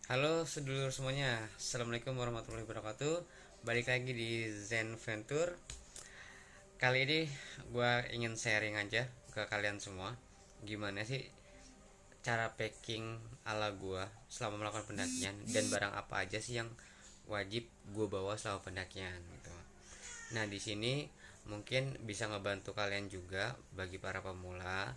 Halo sedulur semuanya, Assalamualaikum warahmatullahi wabarakatuh. Balik lagi di Zen Venture. Kali ini gue ingin sharing aja ke kalian semua, gimana sih cara packing ala gue selama melakukan pendakian, dan barang apa aja sih yang wajib gue bawa selama pendakian gitu. Nah, di sini mungkin bisa ngebantu kalian juga bagi para pemula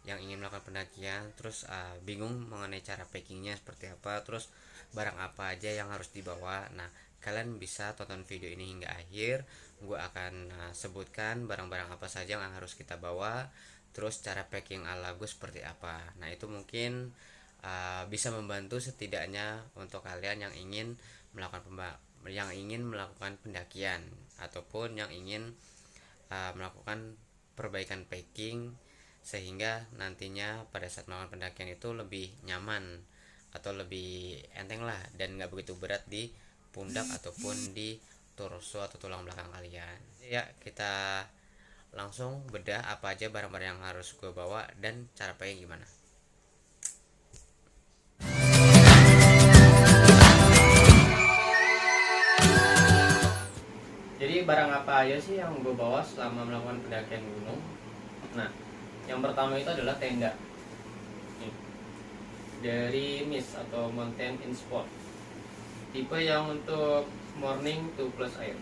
yang ingin melakukan pendakian, terus bingung mengenai cara packingnya seperti apa, terus barang apa aja yang harus dibawa. Nah, kalian bisa tonton video ini hingga akhir. Gue akan sebutkan barang-barang apa saja yang harus kita bawa, terus cara packing ala gue seperti apa. Nah, itu mungkin bisa membantu setidaknya untuk kalian yang ingin melakukan pendakian ataupun yang ingin melakukan perbaikan packing, sehingga nantinya pada saat melakukan pendakian itu lebih nyaman atau lebih enteng lah, dan nggak begitu berat di pundak ataupun di torso atau tulang belakang kalian. Ya, kita langsung bedah apa aja barang-barang yang harus gue bawa dan cara packing gimana. Jadi barang apa aja sih yang gue bawa selama melakukan pendakian gunung? Nah, yang pertama itu adalah tenda. Nih, dari MIS atau Mountain in Sport. Tipe yang untuk morning to plus air.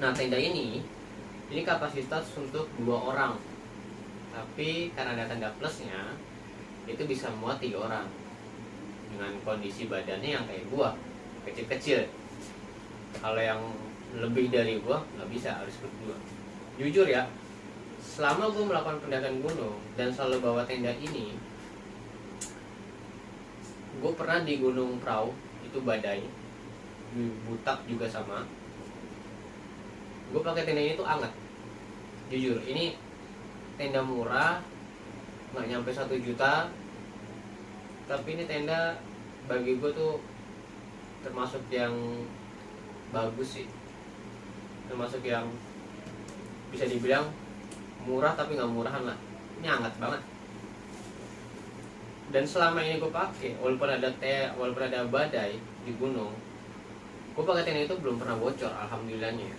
Nah, tenda ini kapasitas untuk 2 orang. Tapi karena ada tenda plusnya, itu bisa muat 3 orang. Dengan kondisi badannya yang kayak gua, kecil-kecil. Kalau yang lebih dari gua nggak bisa, harus berdua. Jujur ya, selama gua melakukan pendakian gunung dan selalu bawa tenda ini, gue pernah di Gunung Prau itu badai, di Butak juga sama. Gue pakai tenda ini tuh anget. Jujur, ini tenda murah, nggak nyampe 1 juta, tapi ini tenda bagi gue tuh termasuk yang bagus sih, termasuk yang bisa dibilang murah tapi nggak murahan lah. Ini hangat banget. Dan selama ini gue pakai, walaupun ada badai di gunung, gue pakai tenda itu belum pernah bocor, alhamdulillahnya.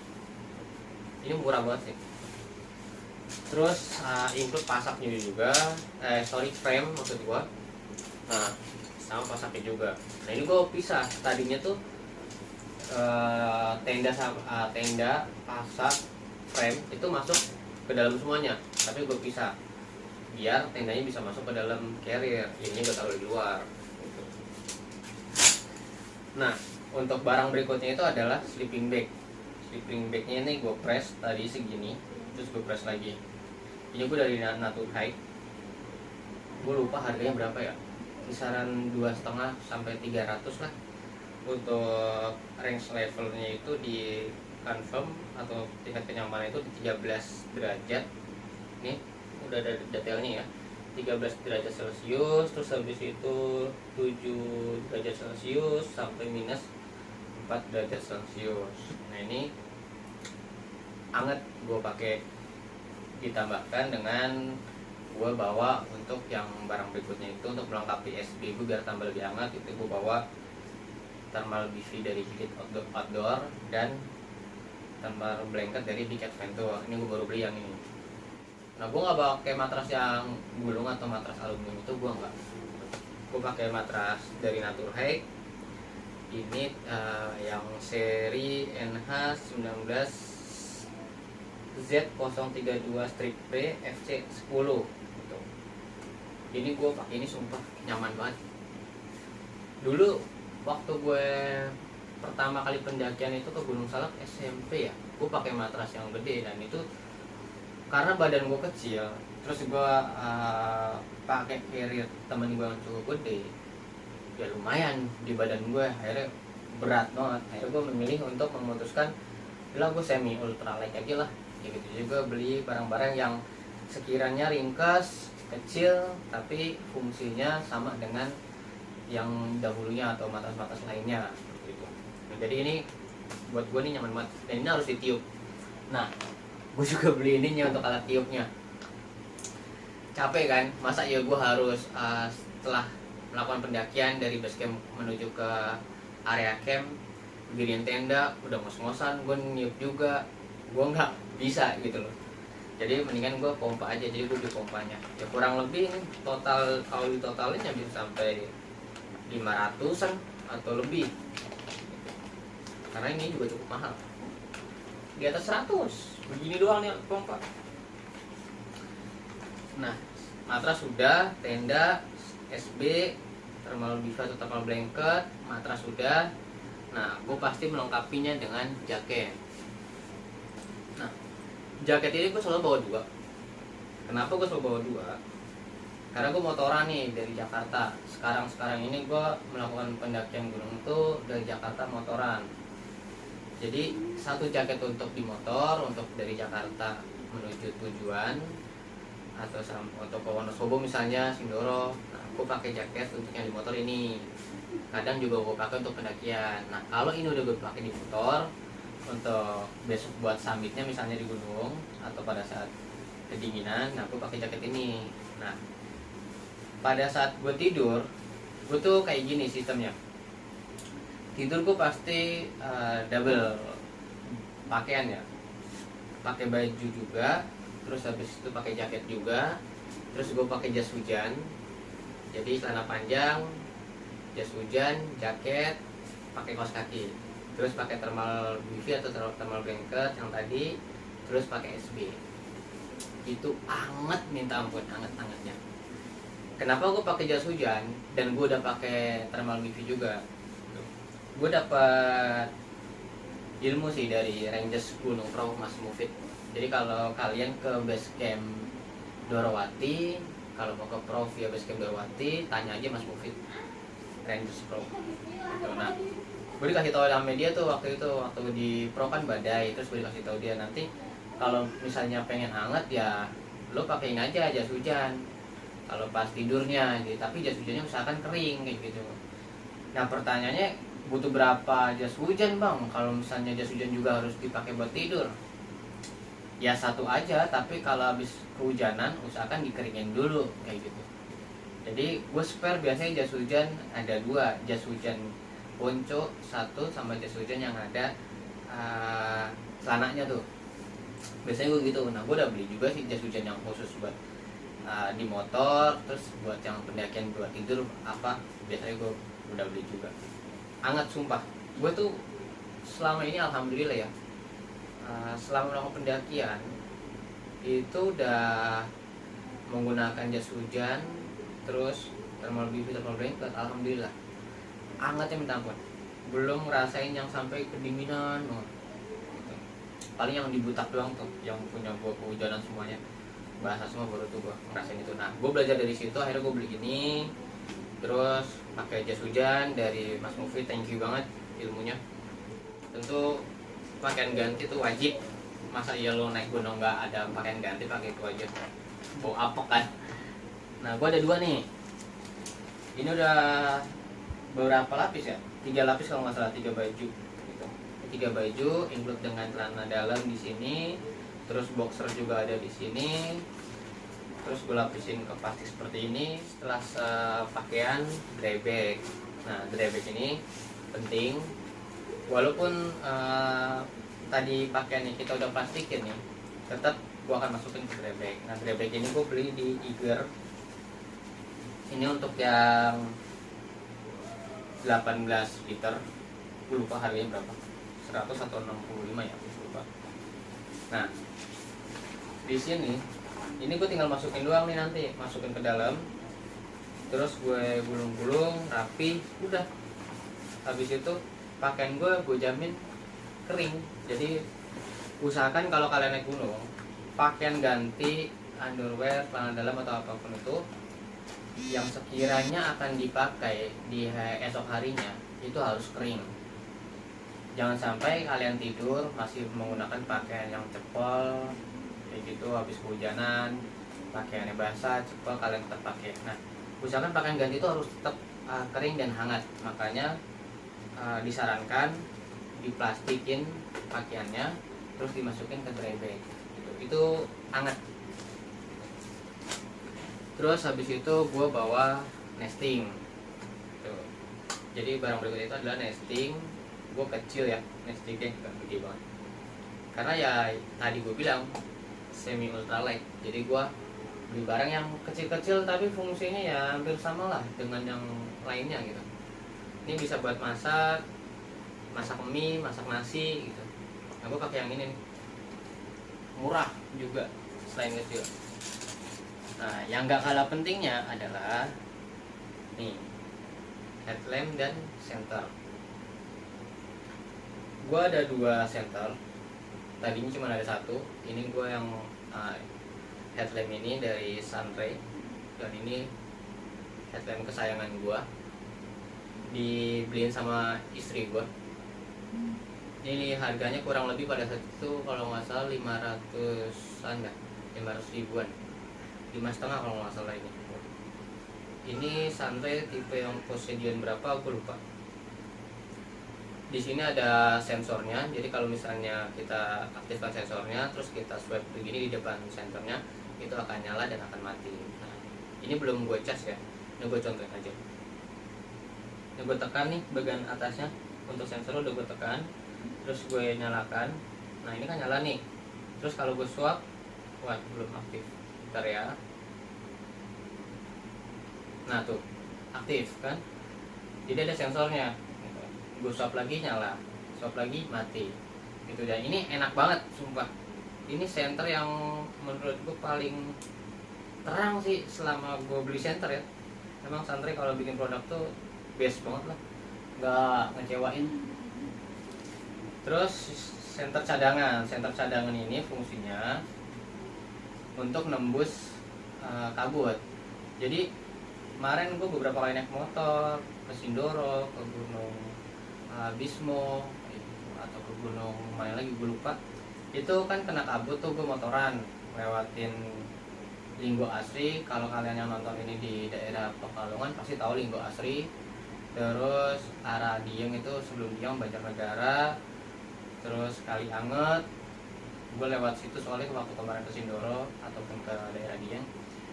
Ini murah banget sih. Terus include pasaknya juga, frame maksud gue. Nah, sama pasaknya juga. Nah, ini gue pisah. Tadinya tuh tenda, pasak, frame itu masuk ke dalam semuanya, tapi gue pisah biar tendanya bisa masuk ke dalam carrier. Ini gue taruh di luar gitu. Nah, untuk barang berikutnya itu adalah sleeping bagnya ini gue press tadi segini, terus gue press lagi. Ini gue dari Natur Hike, gue lupa harganya berapa ya, kisaran 2,5 sampai 300 lah. Untuk range levelnya itu di confirm atau tingkat kenyamanan itu di 13 derajat. Nih udah ada detailnya ya, 13 derajat celcius, terus habis itu 7 derajat celcius sampai minus 4 derajat celcius. Nah, ini anget gue pakai, ditambahkan dengan gue bawa untuk yang barang berikutnya itu untuk melengkapi SB gue biar tambah lebih hangat. Itu gue bawa thermal BV dari Hikit Outdoor dan thermal blanket dari Big Adventure. Ini gue baru beli yang ini. Nah, gue nggak pakai matras yang gulung atau matras aluminium, itu gue nggak. Gue pakai matras dari Natur Hike. Ini yang seri NH19 Z032 strip P FC10 gitu. Jadi gue pakai ini sumpah nyaman banget. Dulu waktu gue pertama kali pendakian itu ke Gunung Salak SMP ya, gue pakai matras yang gede, dan itu karena badan gue kecil, terus gue pakai carrier temen gue yang cukup gede, ya lumayan di badan gue, akhirnya berat banget. Akhirnya gue memilih untuk memutuskan, lah gue semi ultralight aja lah. Ya gitu juga, beli barang-barang yang sekiranya ringkas, kecil, tapi fungsinya sama dengan yang dahulunya atau matras-matras lainnya gitu. Nah, jadi ini buat gue nih nyaman banget, dan ini harus ditiup. Nah, gue juga beli ininya untuk alat tiupnya. Capek kan, masa ya gue harus setelah melakukan pendakian dari base camp menuju ke area camp, berdiriin tenda, udah ngos-ngosan, gue niup juga, gue nggak bisa gitu loh. Jadi mendingan gue pompa aja, jadi gue beli pompanya. Ya kurang lebih nih, total kalau ditotalin ya bisa sampai 500-an atau lebih. Karena ini juga cukup mahal. Di atas 100. Begini doang nih pompa. Nah, matras sudah, tenda, SB, thermal biva atau thermal blanket, matras sudah. Nah, gue pasti melengkapinya dengan jaket. Nah, jaket ini gue selalu bawa 2. Kenapa gue selalu bawa 2? Karena gue motoran nih dari Jakarta. Sekarang ini gue melakukan pendakian gunung itu dari Jakarta motoran. Jadi satu jaket untuk di motor, untuk dari Jakarta menuju tujuan, atau untuk ke Wonosobo misalnya, Sindoro. Nah, gue pakai jaket untuk yang di motor ini. Kadang juga gue pakai untuk pendakian. Nah, kalau ini udah gue pakai di motor untuk besok buat summitnya misalnya di gunung atau pada saat kedinginan, nah gue pakai jaket ini. Nah, pada saat gue tidur, gue tuh kayak gini sistemnya. Tidur gue pasti double pakaian ya, pakai baju juga, terus habis itu pakai jaket juga, terus gue pakai jas hujan. Jadi celana panjang, jas hujan, jaket, pakai kaos kaki, terus pakai thermal biva atau thermal blanket yang tadi, terus pakai SB. Itu anget minta ampun, anget-angetnya. Kenapa gue pakai jas hujan dan gue udah pakai thermal biva juga? Gue dapat ilmu sih dari Rangers Gunung Pro Mas Mufid. Jadi kalau kalian ke base camp Dorowati, kalau mau ke Pro via base camp Dorowati, tanya aja Mas Mufid, Rangers Pro. Gitu. Nah, gue dikasih tahu sama media tuh waktu di Pro kan badai, terus gue dikasih tahu dia nanti kalau misalnya pengen hangat ya lo pakein aja jas hujan kalau pas tidurnya, gitu. Tapi jas hujannya usahakan kering kayak gitu. Nah pertanyaannya, butuh berapa jas hujan bang? Kalau misalnya jas hujan juga harus dipakai buat tidur? Ya satu aja, tapi kalau habis kehujanan usahakan dikeringin dulu kayak gitu. Jadi gue spare biasanya jas hujan ada 2, jas hujan ponco 1 sama jas hujan yang ada celananya tuh. Biasanya gue gitu. Nah gue udah beli juga sih jas hujan yang khusus buat di motor, terus buat yang pendakian buat tidur apa, biasanya gue udah beli juga. Anget sumpah, gue tuh selama ini alhamdulillah ya, selama melakukan pendakian itu udah menggunakan jas hujan, terus thermal biva, thermal blanket, alhamdulillah angetnya minta ampun. Belum ngerasain yang sampai kedinginan gitu. Paling yang di Butak doang tuh yang punya gue kehujanan semuanya bahasa semua, baru tuh gue ngerasain itu. Nah gue belajar dari situ, akhirnya gue beli ini, terus pakai jas hujan dari Mas Mufid, thank you banget ilmunya. Tentu pakaian ganti itu wajib, masa iya lo naik gunung nggak ada pakaian ganti, pakai itu aja, bau apek kan. Nah gue ada 2 nih, ini udah beberapa lapis ya, 3 lapis kalau nggak salah, 3 baju gitu. 3 baju include dengan celana dalam di sini, terus boxer juga ada di sini. Terus gue lapisin ke plastik seperti ini. Setelah pakaian, dry bag. Nah dry bag ini penting, walaupun tadi pakaiannya kita udah plastikin nih, tetap gue akan masukin ke dry bag. Nah dry bag ini gue beli di Iger. Ini untuk yang 18 liter, gue lupa harganya berapa, 100 atau 65 ya, lupa. Nah di sini ini gue tinggal masukin doang nih, nanti masukin ke dalam, terus gue gulung-gulung rapi, udah. Habis itu pakaian gue jamin kering. Jadi usahakan kalau kalian naik gunung, pakaian ganti, underwear, celana dalam atau apapun itu yang sekiranya akan dipakai di esok harinya itu harus kering. Jangan sampai kalian tidur masih menggunakan pakaian yang cepol kayak gitu, habis kehujanan pakaiannya basah, cepol, kalian tetap pakai. Nah usahakan pakaian ganti itu harus tetap kering dan hangat. Makanya disarankan diplastikin pakaiannya, terus dimasukin ke dry bag gitu. Itu hangat. Terus habis itu gue bawa nesting. Jadi barang berikutnya itu adalah nesting. Gue kecil ya, nestingnya nggak gede banget. Karena ya tadi gue bilang semi ultralight. Jadi gue beli barang yang kecil-kecil tapi fungsinya ya hampir sama lah dengan yang lainnya gitu. Ini bisa buat masak mie, masak nasi gitu. Nah gue pakai yang ini nih. Murah juga selain kecil. Nah yang nggak kalah pentingnya adalah nih headlamp dan center. Gue ada 2 center. Tadinya cuma ada 1. Ini gue yang headlamp ini dari Sunray, dan ini headlamp kesayangan gue, dibeliin sama istri gue. Ini harganya kurang lebih pada saat itu kalau nggak salah 500-an dah, 500 ribuan, 5,5 kalau nggak salah ini. Ini Sunray tipe yang Poseidon berapa aku lupa. Di sini ada sensornya, jadi kalau misalnya kita aktifkan sensornya, terus kita swipe begini di depan sensornya, itu akan nyala dan akan mati. Nah, ini belum gue cas ya, ini gue contohin aja. Ini gue tekan nih bagian atasnya untuk sensor udah gue tekan, terus gue nyalakan. Nah ini kan nyala nih. Terus kalau gue swap, wah belum aktif. Bentar ya. Nah tuh aktif kan, jadi ada sensornya. Gue swap lagi nyala, swap lagi mati gitu. Dan ini enak banget sumpah. Ini center yang menurut gue paling terang sih selama gue beli center ya. Emang Sunray kalau bikin produk tuh best banget lah, nggak ngecewain. Terus center cadangan ini fungsinya untuk nembus kabut. Jadi kemarin gue beberapa kali naik motor ke Sindoro, ke Gunung Bismo atau ke gunung mana lagi gue lupa, itu kan kena kabut tuh gue motoran lewatin Linggo Asri. Kalau kalian yang nonton ini di daerah Pekalongan pasti tahu Linggo Asri. Terus arah Dieng itu sebelum Dieng Banjarnegara, terus Kali Anget. Gue lewat situ soalnya waktu kemarin ke Sindoro ataupun ke daerah Dieng.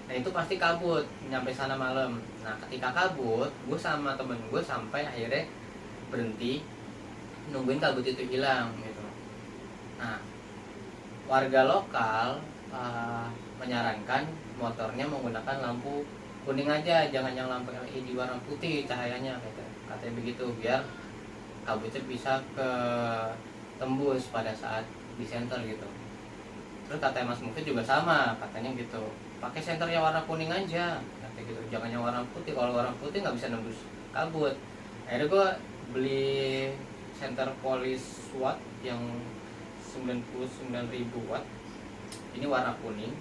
Nah itu pasti kabut nyampe sana malam. Nah ketika kabut, gue sama temen gue sampai akhirnya berhenti nungguin kabut itu hilang gitu. Nah warga lokal menyarankan motornya menggunakan lampu kuning aja, jangan yang lampu LED warna putih cahayanya katanya begitu, biar kabutnya bisa ke tembus pada saat di center gitu. Terus katanya Mas Mufid juga sama, katanya gitu, pakai senter yang warna kuning aja katanya gitu, jangan yang warna putih. Kalau warna putih nggak bisa nembus kabut. Akhirnya gue beli center Police Watt yang 99.000 watt. Ini warna kuning.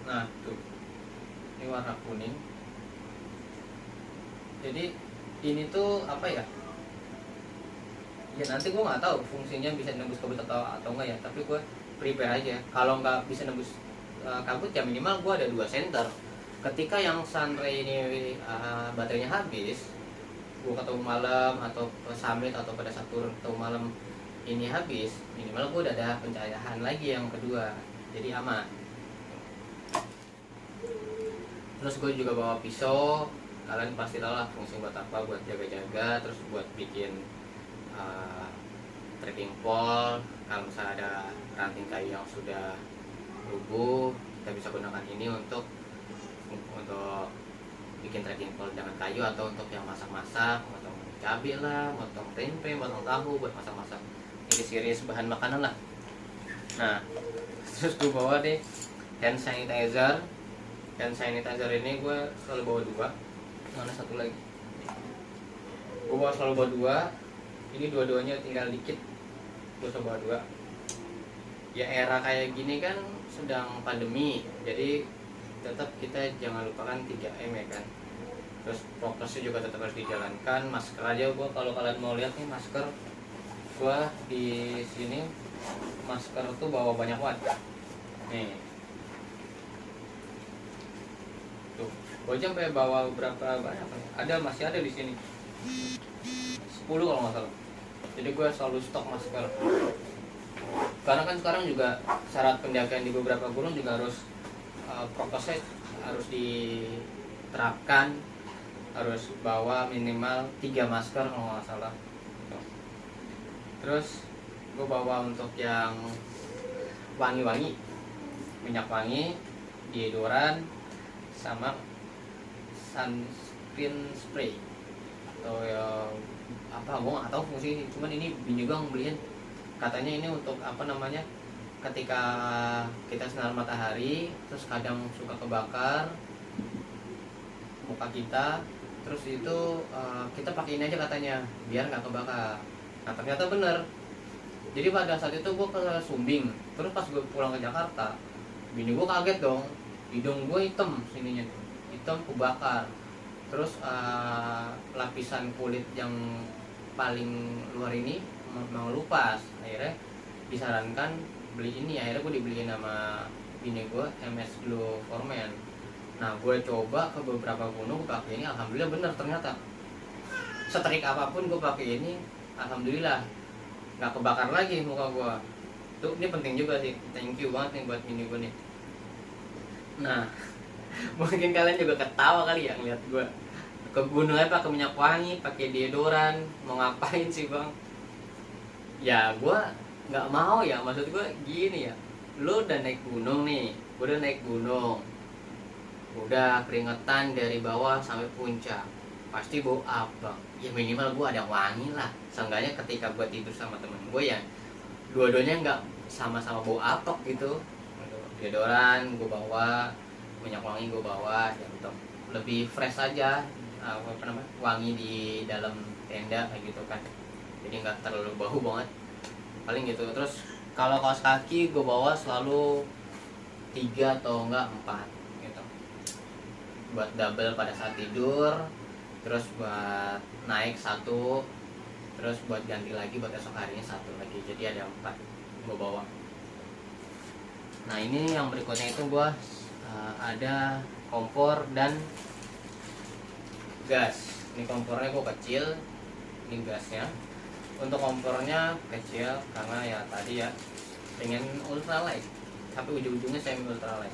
Nah tuh, ini warna kuning. Jadi ini tuh apa ya? Ya nanti gue nggak tahu fungsinya bisa nembus kabut atau enggak ya. Tapi gue prepare aja. Kalau nggak bisa nembus kabut ya minimal gue ada 2 senter. Ketika yang Sunray ini baterainya habis, gue ketemu malam atau ke summit atau pada saat turun ketemu malam ini habis, minimal gue udah ada pencahayaan lagi yang kedua, jadi aman. Terus gue juga bawa pisau. Kalian pasti tahu lah fungsi buat apa, buat jaga-jaga, terus buat bikin trekking pole. Kalau misalnya ada ranting kayu yang sudah rubuh, kita bisa gunakan ini untuk bikin trekking pole dengan kayu, atau untuk yang masak-masak, motong cabai lah, motong tempe, motong tahu buat masak-masak, iris-iris bahan makanan lah. Nah terus gue bawa deh hand sanitizer. Hand sanitizer ini gue selalu bawa 2. Mana satu lagi? Gue selalu bawa 2. Ini dua-duanya tinggal dikit, gue selalu bawa 2. Ya era kayak gini kan sedang pandemi, jadi tetap kita jangan lupakan 3M ya kan. Terus prokesnya juga tetap harus dijalankan. Masker aja gue, kalau kalian mau lihat nih masker gue di sini, masker tuh bawa banyak watt nih tuh. Gue sampai bawa berapa banyak nih? Masih ada di sini 10 kalau nggak salah. Jadi gue selalu stok masker. Karena kan sekarang juga syarat pendakian di beberapa gunung juga harus prokesnya harus diterapkan. harus bawa minimal 3 masker kalau nggak salah. Terus gue bawa untuk yang wangi-wangi, minyak wangi, deodoran, sama sunscreen spray atau ya apa, gue nggak tahu fungsi, cuman ini bini gue beliin, katanya ini untuk apa namanya, ketika kita sinar matahari terus kadang suka kebakar muka kita, terus itu kita pakai ini aja katanya biar nggak kebakar. Nah ternyata bener. Jadi pada saat itu gue ke Sumbing, terus pas gue pulang ke Jakarta, bini gue kaget dong, hidung gue hitam sininya, hitam kebakar. Terus lapisan kulit yang paling luar ini mau lupas. Akhirnya disarankan beli ini, akhirnya gue dibeliin sama bini gue MS Glow for Men. Nah gue coba ke beberapa gunung pakai ini, alhamdulillah bener ternyata. Setrik apapun gue pakai ini, alhamdulillah nggak kebakar lagi muka gue. Tuh ini penting juga sih, thank you banget nih buat bini gue nih. Nah mungkin kalian juga ketawa kali ya ngeliat gue ke gunung aja pakai minyak wangi, pakai deodoran, mau ngapain sih bang? Ya gue nggak mau ya, maksud gue gini ya, lo udah naik gunung nih, gue udah naik gunung, udah keringetan dari bawah sampai puncak, pasti bau apa? Ya minimal gue ada wangi lah, seenggaknya ketika gue tidur sama temen gue ya dua-duanya nggak sama-sama bau apek gitu. Deodoran gue bawa, minyak wangi gue bawa, ya untuk lebih fresh aja, apa namanya, wangi di dalam tenda kayak gitu kan, jadi nggak terlalu bau banget paling gitu. Terus kalau kaos kaki gue bawa selalu 3 atau enggak 4 gitu, buat double pada saat tidur, terus buat naik 1, terus buat ganti lagi buat esok harinya 1 lagi, jadi ada 4 gue bawa. Nah ini yang berikutnya itu gue ada kompor dan gas. Ini kompornya gue kecil, ini gasnya. Untuk kompornya kecil karena ya tadi ya pengen ultralight, tapi ujung-ujungnya semi ultralight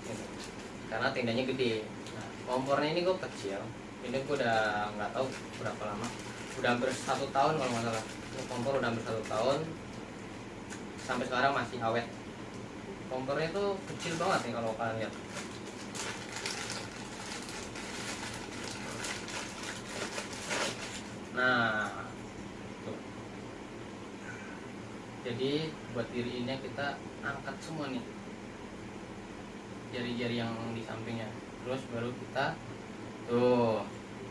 gitu. Karena tendanya gede. Nah, kompornya ini gue kecil, ini gue udah nggak tahu berapa lama, udah hampir 1 tahun kalau nggak salah. Ini kompor udah hampir 1 tahun, sampai sekarang masih awet. Kompornya itu kecil banget nih kalau kalian lihat. Nah, tuh. Jadi buat diri ini kita angkat semua nih jari-jari yang di sampingnya, terus baru kita tuh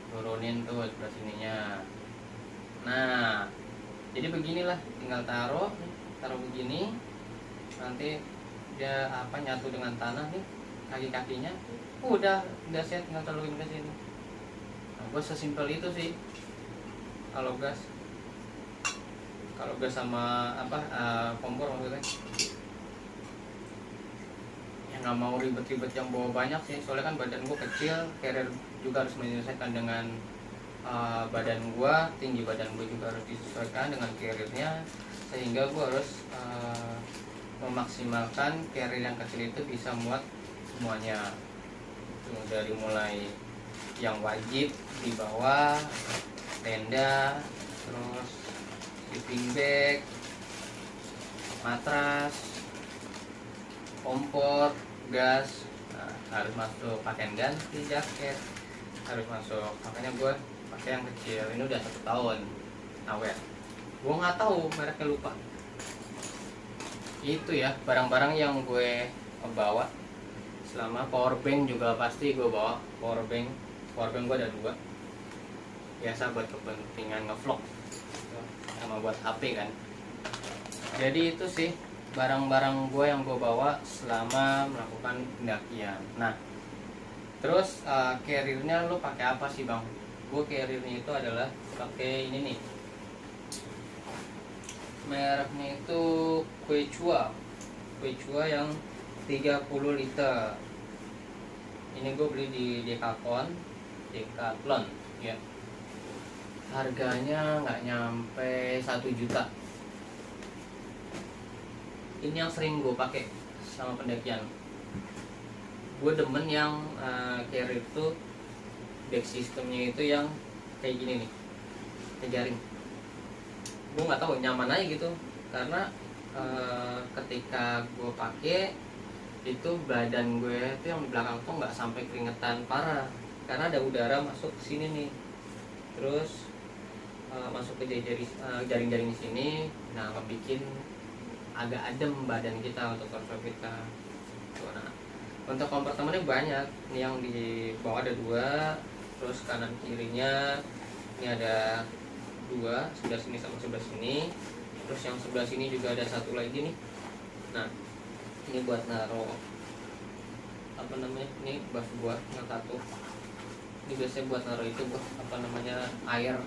turunin tuh sebelah sininya. Nah, jadi beginilah, tinggal taruh begini, nanti dia apa nyatu dengan tanah nih kaki-kakinya, udah saya tinggal taruhin ke sini. Nah, gue sesimpel itu sih kalau gas sama apa kompor maksudnya. Ya nggak mau ribet-ribet yang bawa banyak sih, soalnya kan badan gue kecil, carrier juga harus menyesuaikan dengan badan gue, tinggi badan gue juga harus disesuaikan dengan carriernya, sehingga gue harus memaksimalkan carrier yang kecil itu bisa muat semuanya. Tuh, dari mulai yang wajib di bawah, tenda, terus sleeping bag, matras, kompor, gas, nah, harus masuk, pakaian ganti, jaket harus masuk. Makanya gue pakai yang kecil. Ini udah 1 tahun awet. Gue nggak tahu mereknya, lupa. Itu ya barang-barang yang gue bawa. Selama power bank juga pasti gue bawa power bank gue ada 2, biasa buat kepentingan ngevlog sama buat HP kan. Jadi itu sih barang-barang gue yang gue bawa selama melakukan pendakian. Nah terus carriernya lo pakai apa sih bang? Gue carriernya itu adalah pakai ini nih, mereknya itu Quechua yang 30 liter. Ini gue beli di Decathlon ya. Harganya nggak nyampe 1 juta. Ini yang sering gue pakai sama pendakian. Gue demen yang carrier itu back sistemnya itu yang kayak gini nih, kayak jaring. Gue nggak tahu, nyaman aja gitu, karena ketika gue pakai itu badan gue itu yang di belakang tuh nggak sampai keringetan parah, karena ada udara masuk ke sini nih, terus masuk ke jaring-jaring sini. Nah, ngebikin agak adem badan kita untuk torso kita. Nah, untuk kompartemennya banyak nih, yang di bawah ada 2, terus kanan kirinya ini ada 2, sebelah sini sama sebelah sini, terus yang sebelah sini juga ada 1 lagi nih. Nah, ini buat naruh apa namanya, ini buff gua yang 1. Ini biasanya buat naruh itu, buat apa namanya, air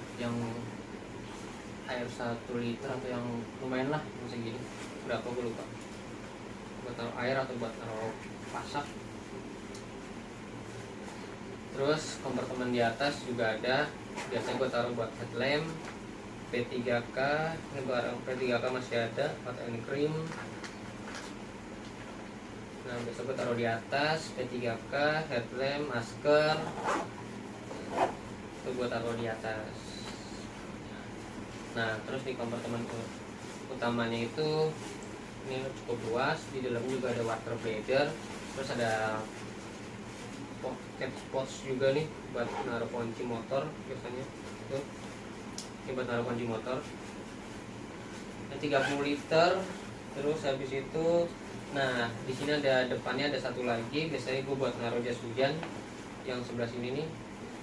1 liter atau yang lumayan lah, segini berapa gue lupa, buat taruh air atau buat taruh pasak. Terus kompartemen di atas juga ada, biasanya gue taruh buat headlamp, P3K. Ini barang P3K masih ada, atau ini cream. Nah, biasa gue taruh di atas P3K, headlamp, masker itu gue taruh di atas. Nah, terus di kompartemen utamanya itu ini cukup luas, di dalam juga ada water bladder, terus ada pocket pouch juga nih buat naruh kunci motor biasanya. Tuh, ini buat naruh kunci motor. Ini 30 liter. Terus habis itu, nah di sini ada depannya ada 1 lagi, biasanya gue buat naruh jas hujan yang sebelah sini nih.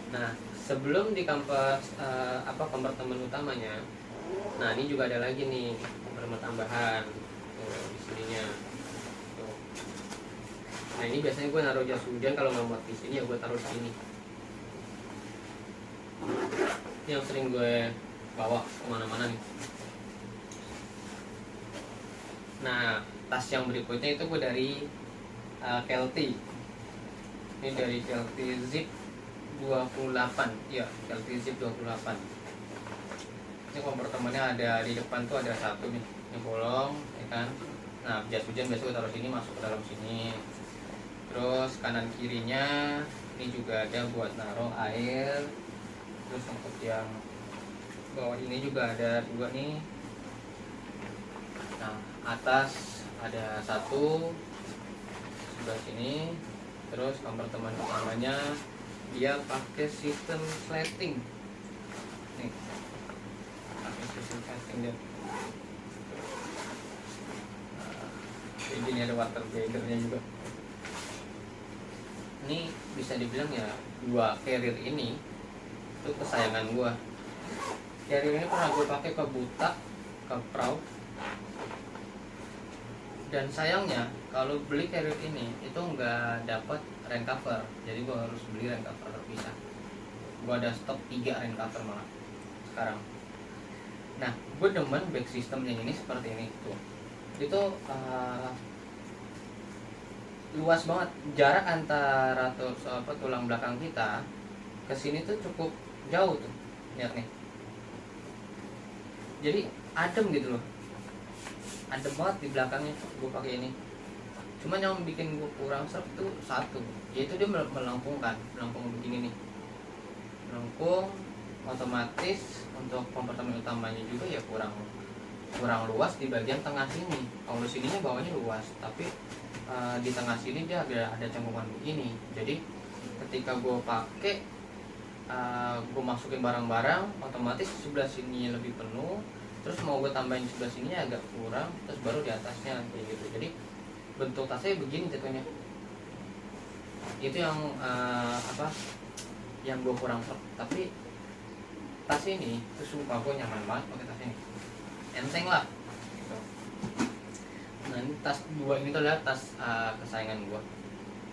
Nah, sebelum di kompartemen utamanya, nah ini juga ada lagi nih kompartemen tambahan tuh, di sininya tuh. Nah, ini biasanya gue naruh jas hujan, kalau nggak muat di sini ya gue taruh di sini. Ini yang sering gue bawa kemana-mana nih. Nah, tas yang berikutnya itu gue dari Kelty. Ini dari Kelty Zip 28, ya, Kelty Zip 28. Ini kompartemennya ada di depan tuh ada 1 nih, ini bolong, ya kan. Nah, jas hujan biasa gue taruh sini, masuk ke dalam sini. Terus kanan kirinya ini juga ada buat naruh air. Terus untuk yang bawah ini juga ada 2 nih. Nah, atas ada 1 sebelah sini. Terus kompartemen utamanya dia pakai sistem sliding nih, pakai sistem sliding dia. Nah, ini ada water bladdernya juga. Ini bisa dibilang ya, 2 carrier ini itu kesayangan gua. Carrier ini pernah gue pakai ke buta, ke perahu. Dan sayangnya kalau beli carrier ini itu nggak dapat rain cover, jadi gue harus beli rain cover terpisah. Gue ada stok 3 rain cover malah sekarang. Nah, gue demen back systemnya ini seperti ini tuh. Itu luas banget, jarak antara tulang belakang kita ke sini tuh cukup jauh tuh, lihat nih. Jadi adem gitu loh, adem banget di belakangnya gue pakai ini. Cuman yang bikin gue kurang serp tuh 1, yaitu dia melengkung begini nih, melengkung. Otomatis untuk kompartemen utamanya juga ya kurang luas di bagian tengah sini. Kalau di sininya bawahnya luas, tapi di tengah sini dia ada cengkungan begini. Jadi ketika gue pakai, gue masukin barang-barang, otomatis sebelah sini lebih penuh. Terus mau gue tambahin sebelah sini agak kurang, terus baru di atasnya kayak gitu. Jadi bentuk tasnya begini jatuhnya. Itu yang yang gue kurang serp. Tapi tas ini tuh sumpah gue nyaman banget pakai tas ini, enteng lah gitu. Nah, ini tas 2 ini tuh adalah tas kesayangan gue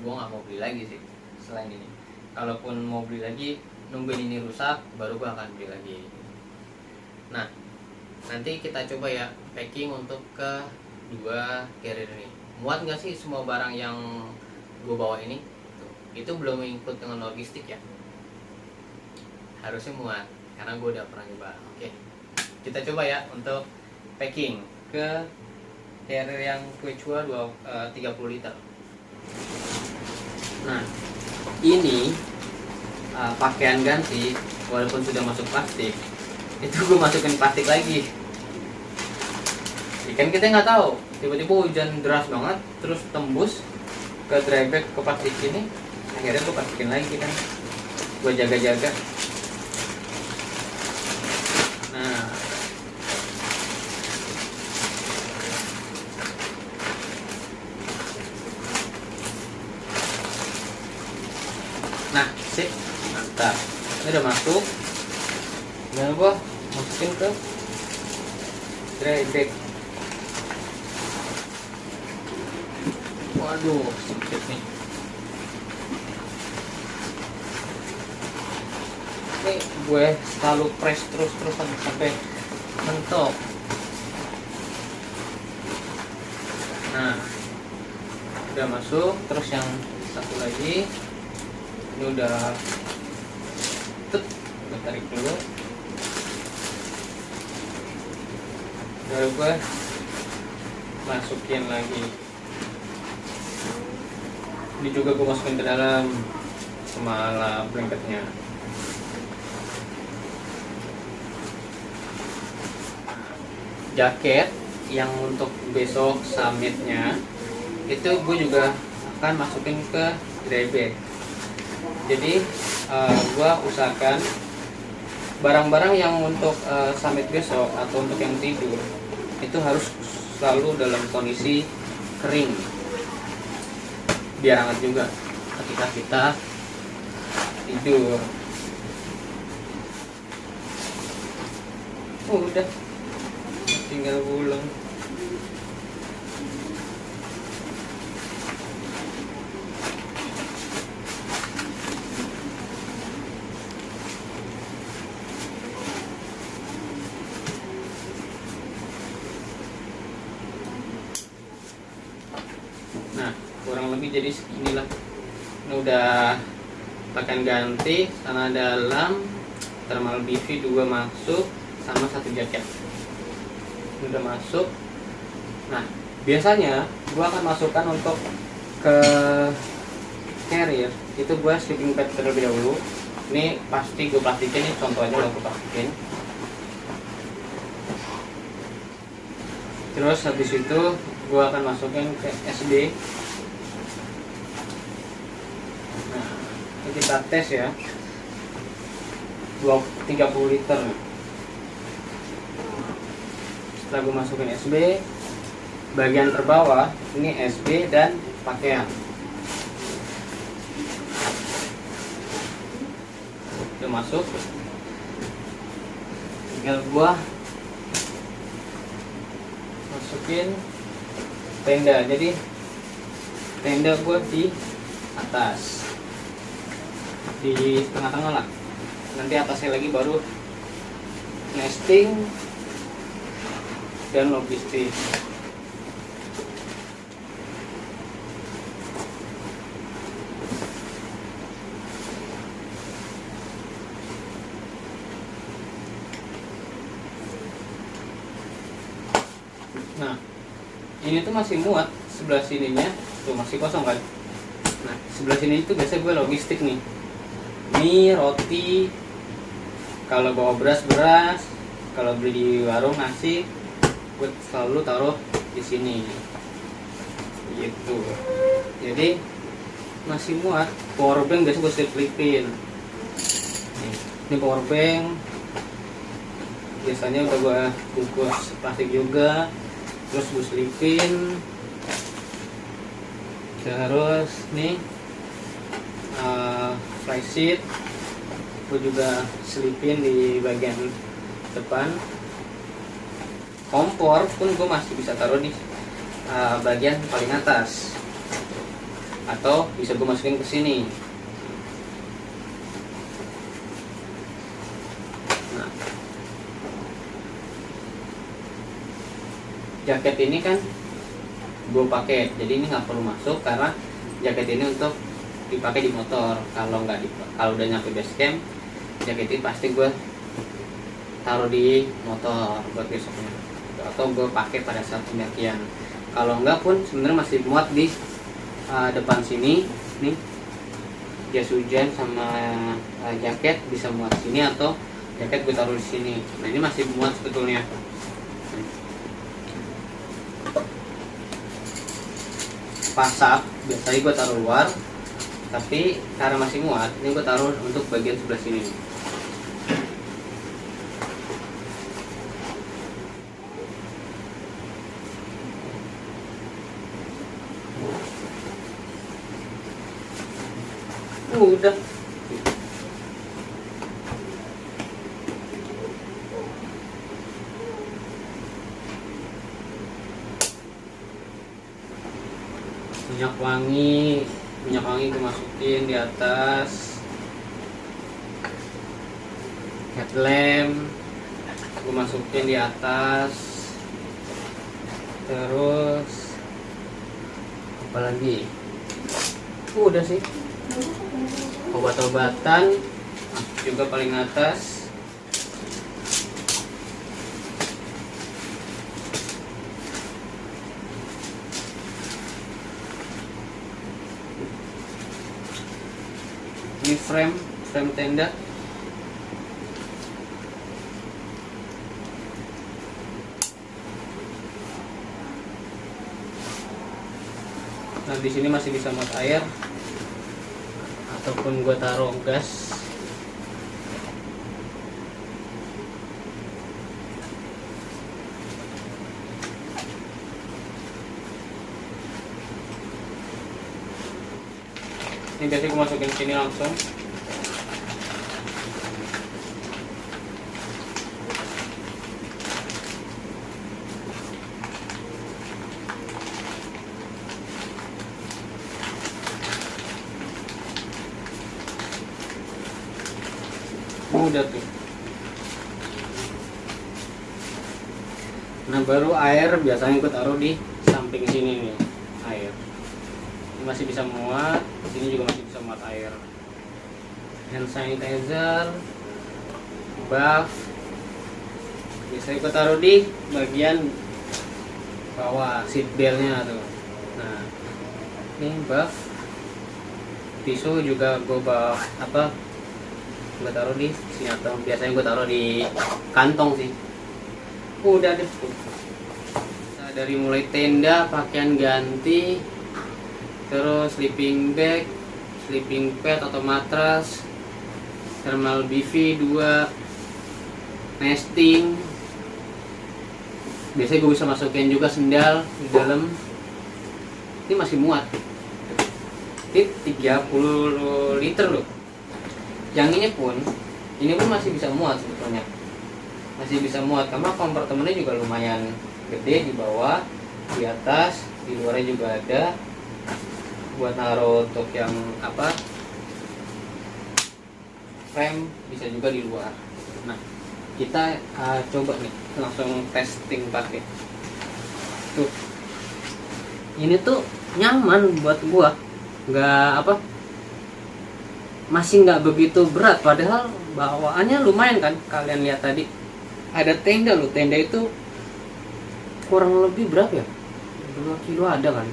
nggak mau beli lagi sih selain ini. Kalaupun mau beli lagi, nungguin ini rusak baru gue akan beli lagi. Nah, nanti kita coba ya packing untuk ke 2 carrier ini. Muat nggak sih semua barang yang gue bawa ini? Tuh, itu belum include dengan logistik ya. Harusnya muat karena gue udah pernah coba. Oke, kita coba ya untuk packing ke carrier yang Quechua 30 liter. Nah, ini pakaian ganti, walaupun sudah masuk plastik, itu gue masukin plastik lagi. Ikan kita nggak tahu, tiba-tiba hujan deras banget terus tembus ke drybag ke plastik ini, akhirnya gue plastikin lagi kan, gue jaga-jaga. Nah, sip, mantap. Ini udah masuk. Dan gua masukin ke drybag. Waduh, sempit nih. Ini gue selalu press terus-terusan sampai mentok. Nah, udah masuk. Terus yang satu lagi. Ini udah tarik dulu. Baru gue masukin lagi. Ini juga gue masukin ke dalam semala blanketnya. Jaket yang untuk besok summitnya itu gue juga akan masukin ke drybag. Jadi gue usahakan barang-barang yang untuk summit besok atau untuk yang tidur itu harus selalu dalam kondisi kering, biar hangat juga ketika kita tidur. Udah tinggal pulang. Nah, kurang lebih jadi seginilah. Ini udah pakaian ganti, sana dalam, thermal BV 2 masuk, sama satu jaket. Ini udah masuk. Nah, biasanya gua akan masukkan untuk ke carrier itu gua sleeping pad terlebih dahulu. Ini pasti gue plastikin, ini contoh aja lo gue plastikin. Terus habis itu gue akan masukin ke SB. Nah, ini kita tes ya, 30 liter. Setelah gue masukin SB, bagian terbawah ini SB dan pakaian. Udah masuk, tinggal gue masukin tenda. Jadi tenda gue di atas, di tengah-tengah lah, nanti atasnya lagi baru nesting dan logistik. Nah, ini tuh masih muat, sebelah sininya tuh masih kosong kan. Nah, sebelah sini itu biasa gue logistik nih, mie, roti, kalau bawa beras, kalau beli di warung nasi, gue selalu taruh di sini gitu. Jadi masih muat. Power bank biasa gue selipin. Ini power bank biasanya udah gue bungkus plastik juga, terus gue selipin. Terus nih flysheet gue juga selipin di bagian depan. Kompor pun gue masih bisa taruh di bagian paling atas, atau bisa gue masukin ke sini. Nah, jaket ini kan gue pakai, jadi ini nggak perlu masuk karena jaket ini untuk dipakai di motor. Kalau udah nyampe base camp, jaket ini pasti gue taruh di motor buat besoknya, atau gue pakai pada saat pendakian. Kalau enggak pun sebenarnya masih muat di depan sini nih, di jas hujan sama jaket bisa muat sini, atau jaket gue taruh di sini. Nah ini masih muat sebetulnya. Pasak biasanya gue taruh luar, tapi karena masih muat ini gue taruh untuk bagian sebelah sini. Udah minyak wangi gue masukin di atas. Headlamp gue masukin di atas. Terus apa lagi? Udah sih. Obat-obatan juga paling atas. Ini frame tenda. Nah di sini masih bisa muat air, ataupun gue taruh gas. Ini biasanya gue masukin sini langsung. Udah tuh. Nah baru air biasanya gue taruh di samping sini nih, air. Ini masih bisa muat, sini juga masih bisa muat air. Hand sanitizer, buff, biasanya gue taruh di bagian bawah seat beltnya tuh. Nah ini buff, tisu juga gue bawa gue taruh di sini, atau biasanya gue taruh di kantong sih. Udah deh. Nah, dari mulai tenda, pakaian ganti, terus sleeping bag, sleeping pad atau matras, thermal BV 2, nesting. Biasanya gue bisa masukin juga sendal di dalam. Ini masih muat. Ini 30 liter loh. Yang ini pun masih bisa muat sebetulnya. Masih bisa muat karena kompartemennya juga lumayan gede, di bawah, di atas, di luarnya juga ada buat naruh untuk yang frame, bisa juga di luar. Nah kita coba nih langsung testing pakai tuh. Ini tuh nyaman buat gua, masih nggak begitu berat, padahal bawaannya lumayan kan. Kalian lihat tadi ada tenda loh, tenda itu kurang lebih berapa ya, 2 kilo ada kan,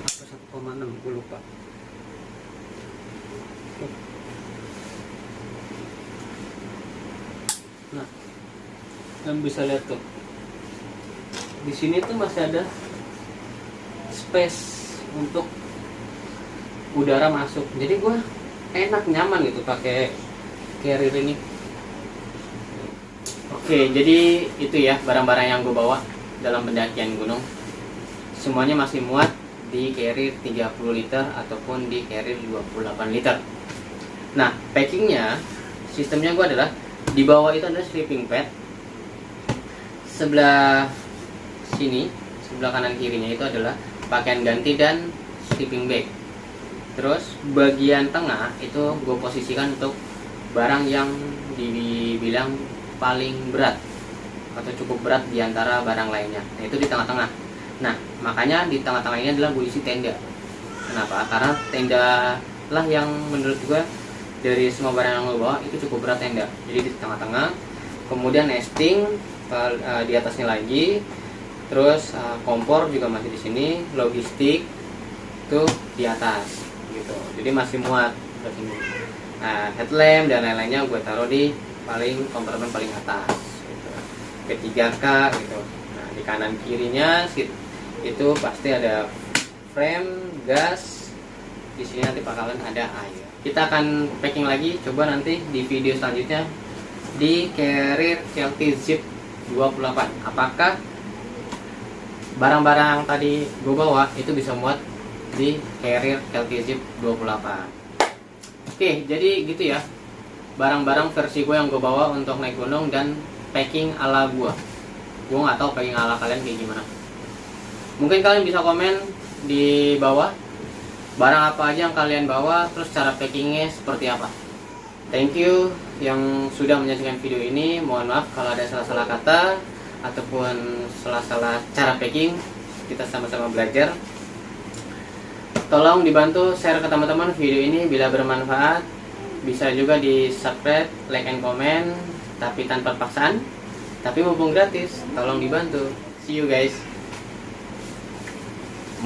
atau 1,6 gue lupa. Nah kalian bisa lihat tuh, di sini tuh masih ada space untuk udara masuk, jadi gue enak, nyaman gitu pakai carrier ini. Oke, jadi itu ya barang-barang yang gue bawa dalam pendakian gunung. Semuanya masih muat di carrier 30 liter ataupun di carrier 28 liter. Nah, packingnya, sistemnya gue adalah di bawah itu ada sleeping pad. Sebelah sini, sebelah kanan kirinya itu adalah pakaian ganti dan sleeping bag. Terus bagian tengah itu gue posisikan untuk barang yang dibilang paling berat atau cukup berat di antara barang lainnya, yaitu di tengah-tengah. Nah makanya di tengah-tengah ini adalah gue isi tenda. Kenapa? Karena tenda lah yang menurut gue dari semua barang yang gue bawa itu cukup berat tenda. Jadi di tengah-tengah, kemudian nesting di atasnya lagi, terus kompor juga masih di sini, logistik tuh di atas gitu. Jadi masih muat sebelah sini. Nah, headlamp dan lain-lainnya gue taruh di kompartemen paling atas gitu. P3K gitu. Nah, di kanan kirinya itu pasti ada frame, gas. Di sini nanti bakalan ada air. Kita akan packing lagi, coba nanti di video selanjutnya di Carrier Kelty Zip 28. Apakah barang-barang tadi gue bawa itu bisa muat di Carrier Kelty Zip 28. Oke, jadi gitu ya barang-barang versi gue yang gue bawa untuk naik gunung dan packing ala gue. Gue nggak tahu packing ala kalian kayak gimana. Mungkin kalian bisa komen di bawah barang apa aja yang kalian bawa, terus cara packingnya seperti apa. Thank you yang sudah menyaksikan video ini. Mohon maaf kalau ada salah-salah kata ataupun salah-salah cara packing. Kita sama-sama belajar. Tolong dibantu share ke teman-teman video ini bila bermanfaat. Bisa juga di subscribe, like and comment, tapi tanpa paksaan. Tapi mumpung gratis, tolong dibantu. See you guys.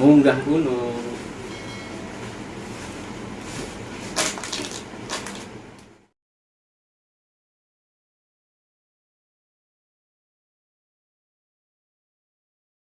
Munggah gunung.